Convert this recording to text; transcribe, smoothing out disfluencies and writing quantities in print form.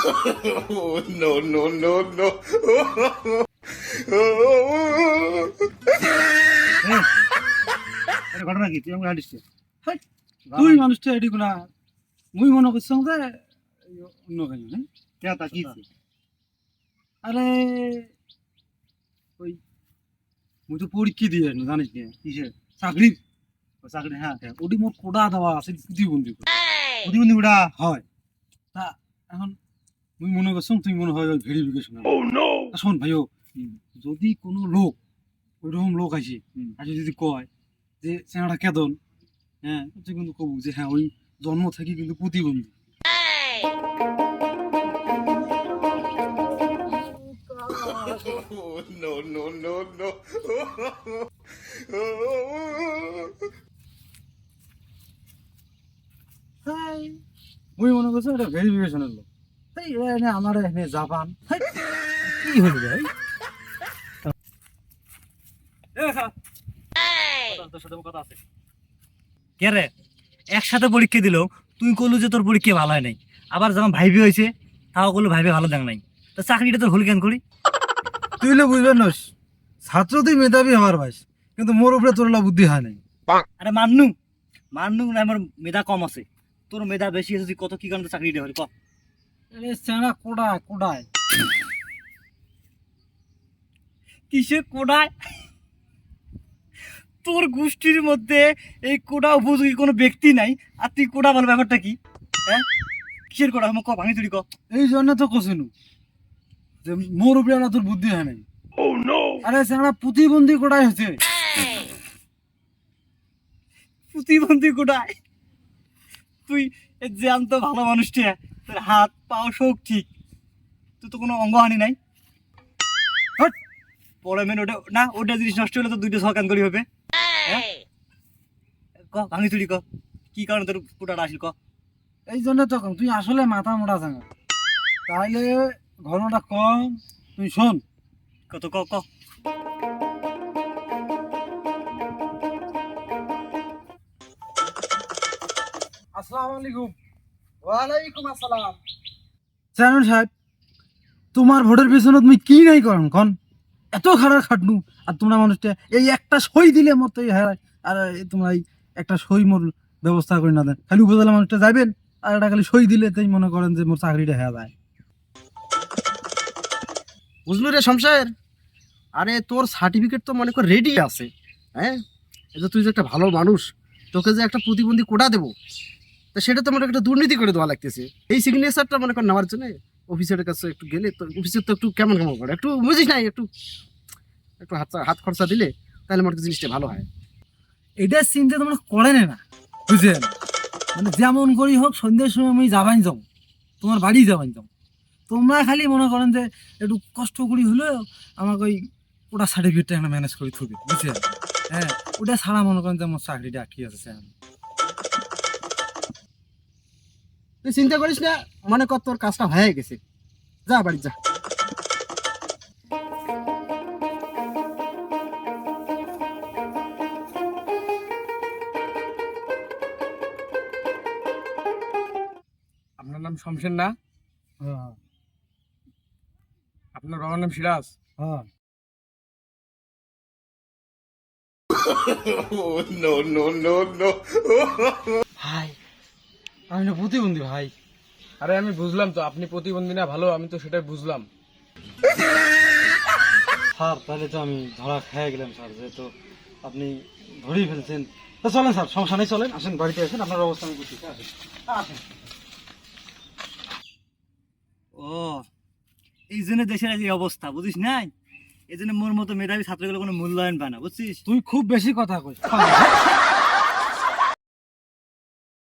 Oh, no, no, no, no. এটা ঘটনা কি তুই আমাকে হাঁটিস তুই মানুষটা এটি না মুই মনে করছিলাম যে অন্য কাজ হ্যাঁ কেতা কি আরে ওই মুই তো পরীক্ষা দিয়ে না জানিস না কিসের চাকরির চাকরি? হ্যাঁ, ওটি মোর কোডা দেওয়া আছে প্রতিবন্ধী প্রতিবন্ধী উড়া। হয় তা এখন মুই মনে করছিলাম তুই মনে হয় ভেরিফিকেশন শোন ভাইও যদি কোনো লোক ওইরকম লোক আসে আর যদি কয় যে চেনাটা কেদন হ্যাঁ তুই কিন্তু কবু যে হ্যাঁ ওই জন্ম থেকে কিন্তু প্রতিবন্ধী Oh, no, no, no, no. মুই মনে করছি এটা ভেরিফিকেশনের লোক তাই এনে আমার এনে জাপান কি হলো ভাই কে রে একসাথে পরীক্ষা দিল তুই কলু যে তোর পরীক্ষা ভালো হয় নাই আবার যখন ভাইবি হয়েছে তাও কলু ভাইবে ভালো দেখ নাই তো চাকরিটা তোর হল কেন করি তুই হলে বুঝবেন না ছাত্র তুই মেধাবী হওয়ার ভাই কিন্তু মোর উপরে তোর বুদ্ধি হয় নাই আরে মান্নু মান্নু না আমার মেধা কম আছে তোর মেধা বেশি আছে তুই কত কি কারণে চাকরিটা হলি ক চেনা কোডায় কোডায় কিসে কোডায় তোর গোষ্ঠীর মধ্যে এই কোডা উপযোগী কোনো ব্যক্তি নাই আর তুই কোডা বল ব্যাপারটা কি হ্যাঁ কিসের কোডা আমাকে ক ভাঙি তুই ক এই জন্য তো কছিনু যে মোর উপরে না তোর বুদ্ধি হয় নাই আরে চেনা প্রতিবন্ধী কোডায় হচ্ছে প্রতিবন্ধী কোডায় তুই জ্যান্ত ভালো মানুষটা তোর হাত পাও সব ঠিক তুই তো কোনো অঙ্গহানি নাই হট পরে মেন ওটা না ওটা জিনিস নষ্ট হলে তো দুইটা সকান করি হবে হ্যাঁ ক ভাঙি তুই ক কি কারণে তোর কোটাটা আসিল ক এই জন্য তো কম, তুই আসলে মাথা মোটা জানা তাইলে ঘটনাটা কম তুই শোন কত ক ক আসসালামু আলাইকুম ওয়ালাইকুম আসসালাম চেয়ারম্যান সাহেব তোমার ভোটের পিছনে তুমি কি নাই করেন কন এত খারাপ খাটনু আর তোমরা মানুষটা এই একটা সই দিলে মতো হ্যাঁ আর তোমরা এই একটা সই মোর ব্যবস্থা করে না দেন খালি উপজেলা মানুষটা যাবেন আর একটা খালি সই দিলে তাই মনে করেন যে মোর চাকরিটা হ্যাঁ যায় বুঝলো রে শমশের আরে তোর সার্টিফিকেট তো মনে কর রেডি আছে হ্যাঁ এই যে তুই যে একটা ভালো মানুষ তোকে যে একটা প্রতিবন্ধী কোটা দেবো তা সেটা তো মনে একটা দুর্নীতি করে দেওয়া লাগতেছে এই সিগনেচারটা মনে কর নেওয়ার জন্য অফিসারের কাছে একটু গেলে তো অফিসের তো একটু কেমন কেমন করে একটু বুঝিস না একটু একটু হাত খরচা দিলে তাহলে মনে জিনিসটা ভালো হয় এটা চিন্তা তোমরা করেন না বুঝলেন মানে যেমন করি হোক সন্ধ্যের সময় আমি যাবাই যাও তোমার বাড়ি যাবাই যাও তোমরা খালি মনে করেন যে একটু কষ্ট করি হলেও আমাকে ওই ওটা সার্টিফিকেটটা একটা ম্যানেজ করে থুবে বুঝছেন হ্যাঁ ওটা ছাড়া মনে করেন যে আমার চাকরিটা আটকে আছে স্যার তুই চিন্তা করিস না মনে কর তোর কাজটা হয়ে গেছে যা বাড়ি যা আপনার নাম শমশের না? হ্যাঁ আপনার বাবার নাম সিরাজ? হ্যাঁ Oh, no, no, no, no. ভাই আমি না প্রতিবন্ধী ভাই আরে আমি বুঝলাম তো আপনি প্রতিবন্ধী না ভালো, আমি তো সেটাই বুঝলাম। স্যার তাহলে তো আমি ধরা খেয়ে গেলাম স্যার যেহেতু আপনি ধরেই ফেলছেন তো চলেন স্যার সমস্যা নেই চলেন আসেন বাড়িতে আসেন আপনার অবস্থা আমি বুঝছি আসেন আসেন ও এই জন্য দেশের এই অবস্থা বুঝিস নাই এই জন্য মোর মতো মেধাবী ছাত্রগুলো কোনো মূল্যায়ন পায় না বুঝছিস তুই খুব বেশি কথা কইস